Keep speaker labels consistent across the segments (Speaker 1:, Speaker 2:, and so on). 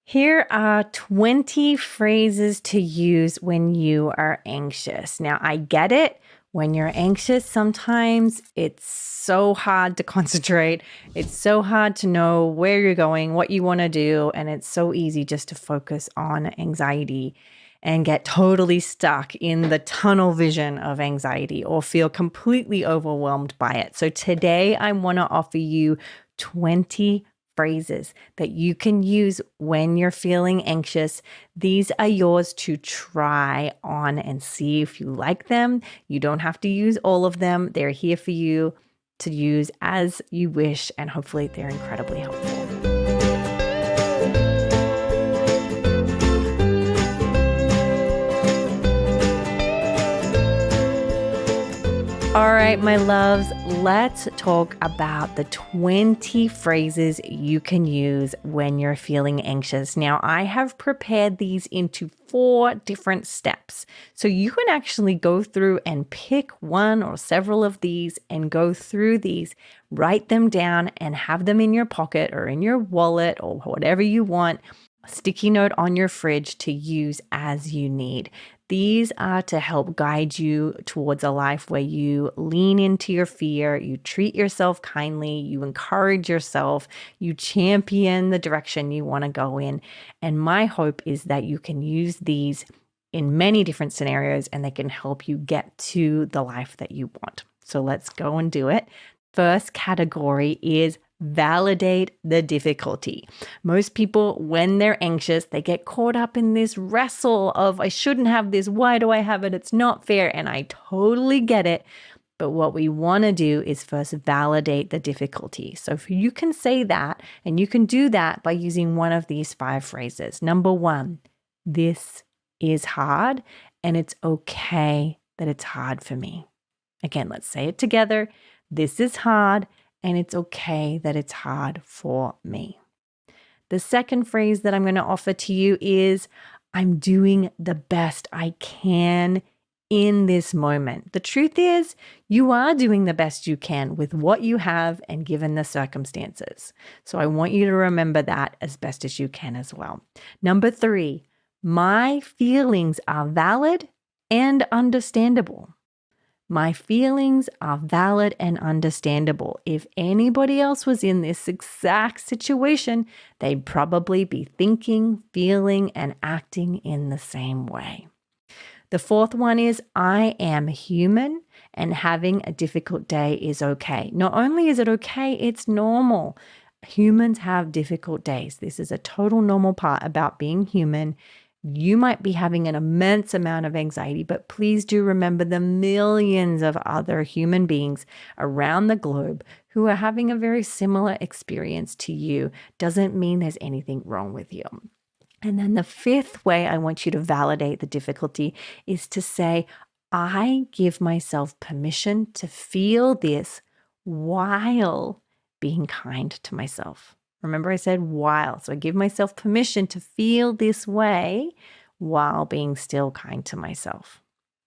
Speaker 1: Here are 20 phrases to use when you are anxious. Now, I get it. When you're anxious, sometimes it's so hard to concentrate. It's so hard to know where you're going, what you want to do, and it's so easy just to focus on anxiety and get totally stuck in the tunnel vision of anxiety or feel completely overwhelmed by it. So today I want to offer you 20 phrases that you can use when you're feeling anxious. These are yours to try on and see if you like them. You don't have to use all of them. They're here for you to use as you wish, and hopefully they're incredibly helpful. All right, my loves, let's talk about the 20 phrases you can use when you're feeling anxious. Now, I have prepared these into 4 different steps. So you can actually go through and pick one or several of these and go through these, write them down and have them in your pocket or in your wallet or whatever you want, a sticky note on your fridge to use as you need. These are to help guide you towards a life where you lean into your fear, you treat yourself kindly, you encourage yourself, you champion the direction you want to go in. And my hope is that you can use these in many different scenarios and they can help you get to the life that you want. So let's go and do it. First category is validate the difficulty. Most people, when they're anxious, they get caught up in this wrestle of, I shouldn't have this. Why do I have it? It's not fair. And I totally get it. But what we want to do is first validate the difficulty. So if you can say that, and you can do that by using one of these 5 phrases. Number 1, this is hard, and it's okay that it's hard for me. Again, let's say it together. This is hard, and it's okay that it's hard for me. The second phrase that I'm going to offer to you is, I'm doing the best I can in this moment. The truth is, you are doing the best you can with what you have and given the circumstances. So I want you to remember that as best as you can as well. Number 3, my feelings are valid and understandable. My feelings are valid and understandable. If anybody else was in this exact situation, they'd probably be thinking, feeling, and acting in the same way. The 4th one is, I am human and having a difficult day is okay. Not only is it okay, it's normal. Humans have difficult days. This is a total normal part about being human. You might be having an immense amount of anxiety, but please do remember the millions of other human beings around the globe who are having a very similar experience to you. Doesn't mean there's anything wrong with you. And then the 5th way I want you to validate the difficulty is to say, I give myself permission to feel this while being kind to myself. Remember I said while. So I give myself permission to feel this way while being still kind to myself.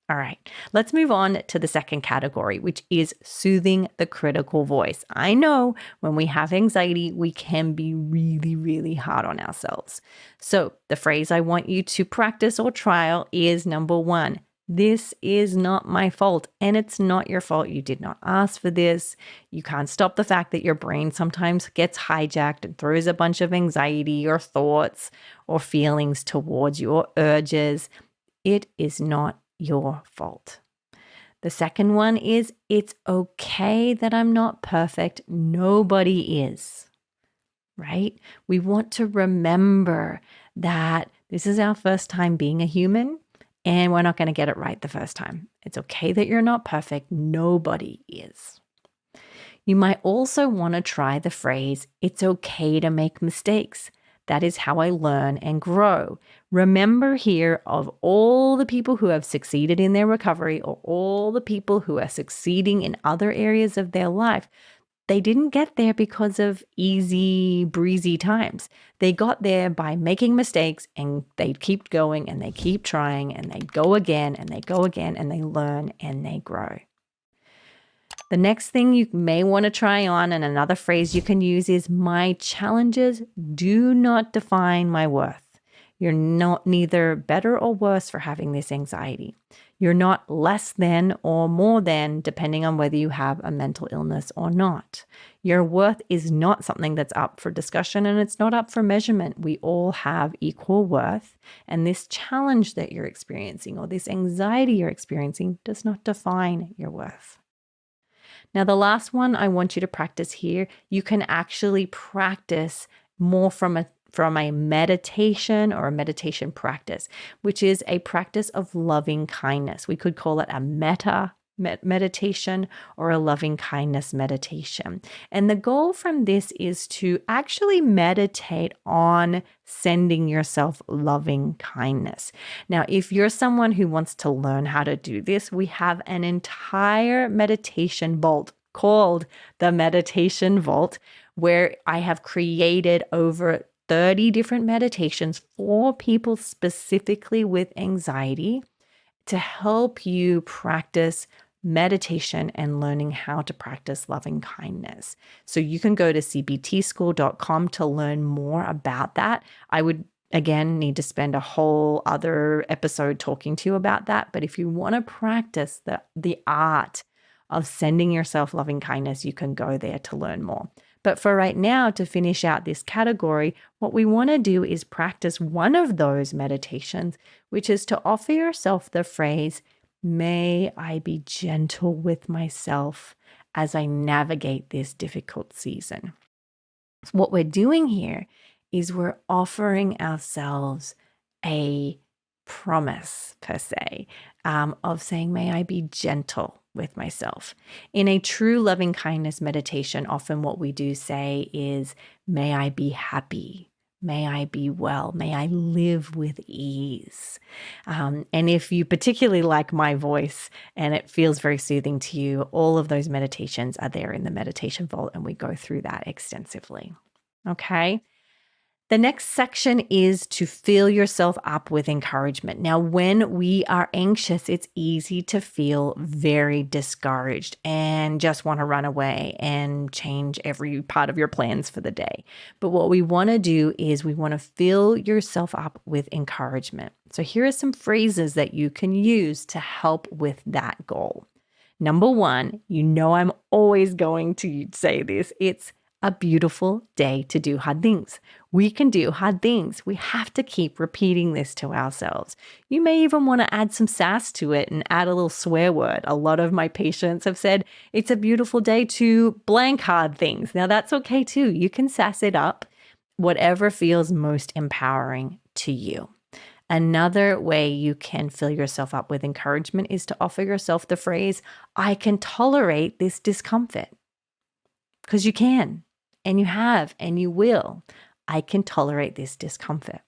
Speaker 1: All right, let's move on to the second category, which is soothing the critical voice. I know when we have anxiety, we can be really, really hard on ourselves. So the phrase I want you to practice or trial is number 1. This is not my fault, and it's not your fault. You did not ask for this. You can't stop the fact that your brain sometimes gets hijacked and throws a bunch of anxiety or thoughts or feelings towards you or urges. It is not your fault. The second one is, it's okay that I'm not perfect. Nobody is, right? We want to remember that this is our first time being a human. And we're not going to get it right the first time. It's okay that you're not perfect. Nobody is. You might also want to try the phrase, it's okay to make mistakes. That is how I learn and grow. Remember here, of all the people who have succeeded in their recovery or all the people who are succeeding in other areas of their life, they didn't get there because of easy, breezy times. They got there by making mistakes, and they keep going and they keep trying and they go again and they go again and they learn and they grow. The next thing you may want to try on, and another phrase you can use, is my challenges do not define my worth. You're not neither better or worse for having this anxiety. You're not less than or more than, depending on whether you have a mental illness or not. Your worth is not something that's up for discussion, and it's not up for measurement. We all have equal worth, and this challenge that you're experiencing or this anxiety you're experiencing does not define your worth. Now, the last one I want you to practice here, you can actually practice more from a meditation or a meditation practice, which is a practice of loving kindness. We could call it a meditation or a loving kindness meditation. And the goal from this is to actually meditate on sending yourself loving kindness. Now, if you're someone who wants to learn how to do this, we have an entire meditation vault called the Meditation Vault, where I have created over 30 different meditations for people specifically with anxiety to help you practice meditation and learning how to practice loving kindness. So you can go to cbtschool.com to learn more about that. I would, again, need to spend a whole other episode talking to you about that. But if you want to practice the art of sending yourself loving kindness, you can go there to learn more. But for right now, to finish out this category, what we want to do is practice one of those meditations, which is to offer yourself the phrase, may I be gentle with myself as I navigate this difficult season. So what we're doing here is we're offering ourselves a promise, per se, of saying, may I be gentle with myself. In a true loving kindness meditation, often what we do say is, may I be happy. May I be well. May I live with ease. And if you particularly like my voice and it feels very soothing to you, all of those meditations are there in the Meditation Vault, and we go through that extensively. Okay. The next section is to fill yourself up with encouragement. Now, when we are anxious, it's easy to feel very discouraged and just want to run away and change every part of your plans for the day. But what we want to do is we want to fill yourself up with encouragement. So here are some phrases that you can use to help with that goal. Number one, I'm always going to say this. It's a beautiful day to do hard things. We can do hard things. We have to keep repeating this to ourselves. You may even want to add some sass to it and add a little swear word. A lot of my patients have said, it's a beautiful day to blank hard things. Now that's okay too. You can sass it up, whatever feels most empowering to you. Another way you can fill yourself up with encouragement is to offer yourself the phrase, I can tolerate this discomfort. Because you can. And you have, and you will. I can tolerate this discomfort.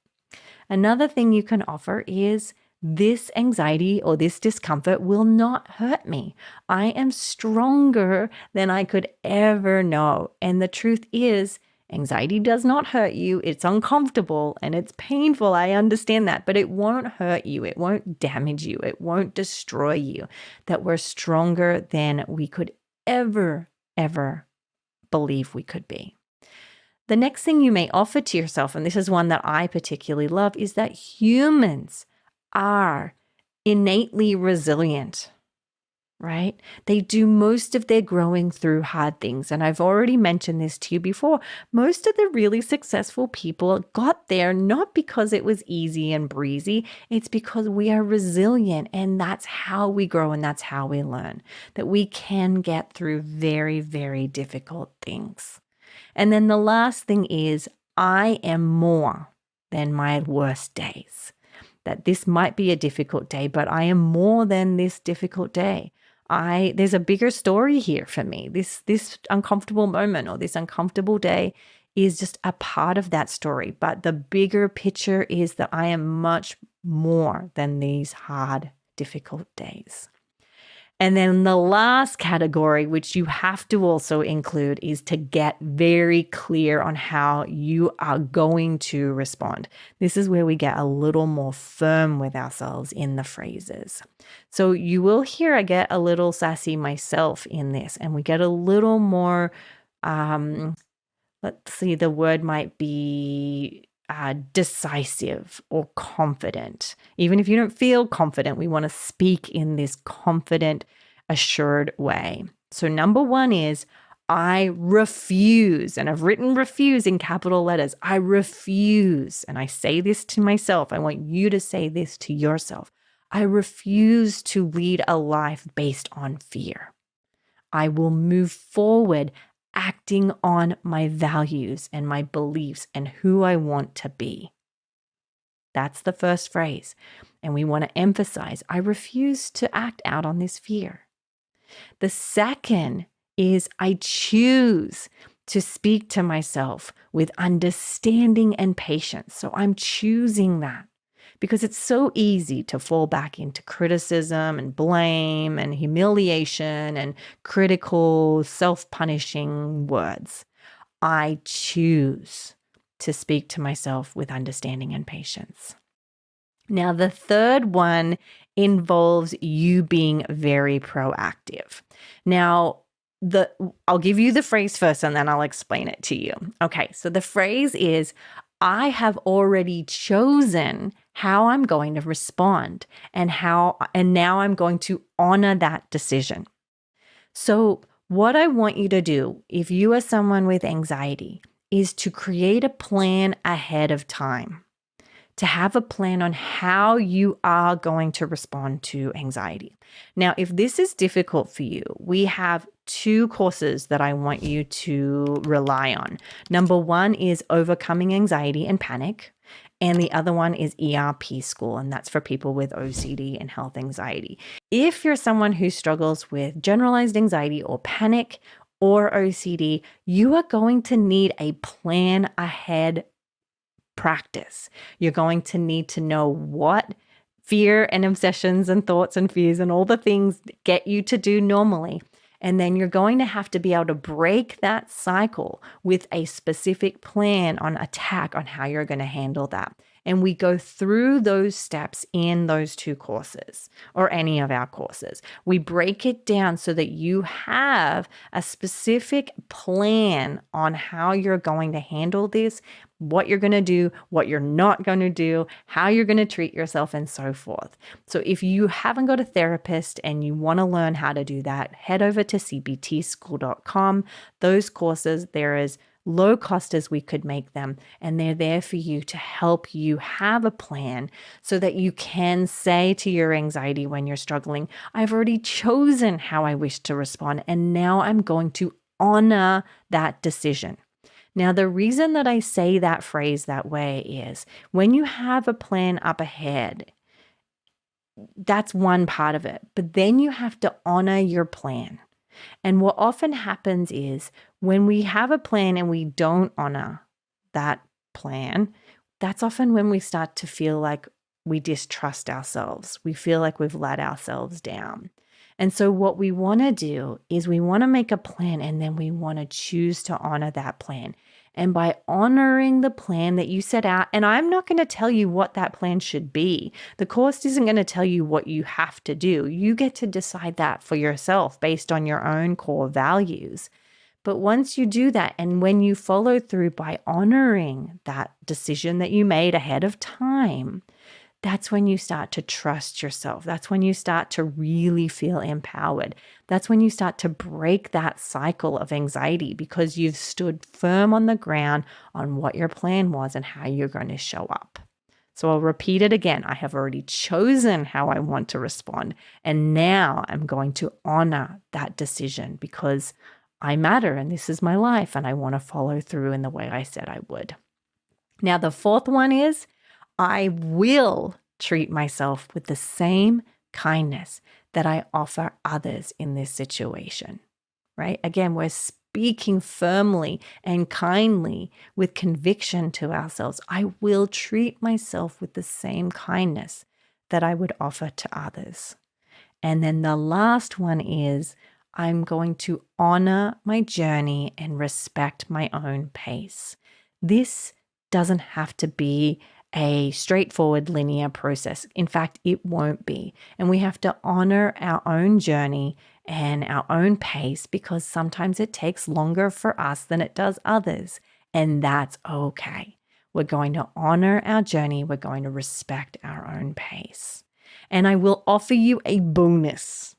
Speaker 1: Another thing you can offer is this anxiety or this discomfort will not hurt me. I am stronger than I could ever know. And the truth is, anxiety does not hurt you. It's uncomfortable and it's painful. I understand that, but it won't hurt you. It won't damage you. It won't destroy you. That we're stronger than we could ever believe we could be. The next thing you may offer to yourself, and this is one that I particularly love, is that humans are innately resilient, right? They do most of their growing through hard things. And I've already mentioned this to you before. Most of the really successful people got there not because it was easy and breezy. It's because we are resilient, and that's how we grow and that's how we learn, that we can get through very, very difficult things. And then the last thing is, I am more than my worst days. That this might be a difficult day, but I am more than this difficult day. There's a bigger story here for me. This uncomfortable moment or this uncomfortable day is just a part of that story. But the bigger picture is that I am much more than these hard, difficult days. And then the last category, which you have to also include, is to get very clear on how you are going to respond. This is where we get a little more firm with ourselves in the phrases. So you will hear I get a little sassy myself in this, and we get a little more, let's see, the word might be decisive or confident. Even if you don't feel confident, we want to speak in this confident, assured way. So number one is, I refuse. And I've written refuse in capital letters. I refuse. And I say this to myself. I want you to say this to yourself. I refuse to lead a life based on fear. I will move forward acting on my values and my beliefs and who I want to be. That's the first phrase. And we want to emphasize, I refuse to act out on this fear. The second is, I choose to speak to myself with understanding and patience. So I'm choosing that, because it's so easy to fall back into criticism and blame and humiliation and critical, self-punishing words. I choose to speak to myself with understanding and patience. Now, the third one involves you being very proactive. Now, I'll give you the phrase first and then I'll explain it to you. Okay, so the phrase is, I have already chosen how I'm going to respond and now I'm going to honor that decision. So what I want you to do, if you are someone with anxiety, is to create a plan ahead of time, to have a plan on how you are going to respond to anxiety. Now, if this is difficult for you, we have 2 courses that I want you to rely on. Number 1 is Overcoming Anxiety and Panic, and the other one is ERP School, and that's for people with OCD and health anxiety. If you're someone who struggles with generalized anxiety or panic or OCD, you are going to need a plan ahead practice. You're going to need to know what fear and obsessions and thoughts and fears and all the things get you to do normally. And then you're going to have to be able to break that cycle with a specific plan on attack on how you're going to handle that. And we go through those steps in those 2 courses or any of our courses. We break it down so that you have a specific plan on how you're going to handle this, what you're going to do, what you're not going to do, how you're going to treat yourself, and so forth. So if you haven't got a therapist and you want to learn how to do that, head over to cbtschool.com. Those courses, there is low cost as we could make them, and they're there for you to help you have a plan so that you can say to your anxiety when you're struggling, I've already chosen how I wish to respond, and now I'm going to honor that decision. Now, the reason that I say that phrase that way is when you have a plan up ahead, that's one part of it, but then you have to honor your plan. And what often happens is when we have a plan and we don't honor that plan, that's often when we start to feel like we distrust ourselves. We feel like we've let ourselves down. And so what we want to do is we want to make a plan and then we want to choose to honor that plan. And by honoring the plan that you set out, and I'm not going to tell you what that plan should be. The course isn't going to tell you what you have to do. You get to decide that for yourself based on your own core values. But once you do that, and when you follow through by honoring that decision that you made ahead of time, that's when you start to trust yourself. That's when you start to really feel empowered. That's when you start to break that cycle of anxiety because you've stood firm on the ground on what your plan was and how you're going to show up. So I'll repeat it again. I have already chosen how I want to respond. And now I'm going to honor that decision because I matter and this is my life and I want to follow through in the way I said I would. Now, the fourth one is I will treat myself with the same kindness that I offer others in this situation, right? Again, we're speaking firmly and kindly with conviction to ourselves. I will treat myself with the same kindness that I would offer to others. And then the last one is I'm going to honor my journey and respect my own pace. This doesn't have to be a straightforward linear process. In fact, it won't be. And we have to honor our own journey and our own pace because sometimes it takes longer for us than it does others. And that's okay. We're going to honor our journey. We're going to respect our own pace. And I will offer you a bonus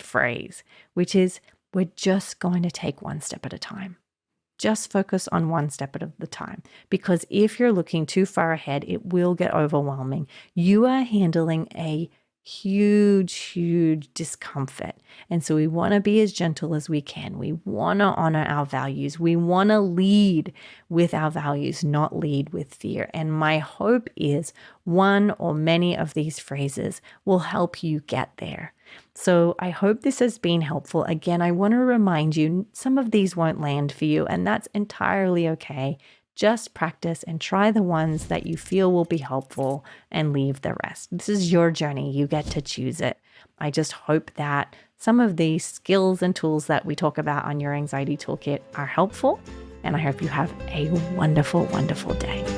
Speaker 1: phrase, which is we're just going to take one step at a time. Just focus on one step at a time, because if you're looking too far ahead, it will get overwhelming. You are handling a huge discomfort. And so we want to be as gentle as we can. We want to honor our values. We want to lead with our values, not lead with fear. And my hope is one or many of these phrases will help you get there. So I hope this has been helpful. Again, I want to remind you, some of these won't land for you, and that's entirely okay. Just practice and try the ones that you feel will be helpful and leave the rest. This is your journey. You get to choose it. I just hope that some of these skills and tools that we talk about on your anxiety toolkit are helpful, and I hope you have a wonderful day.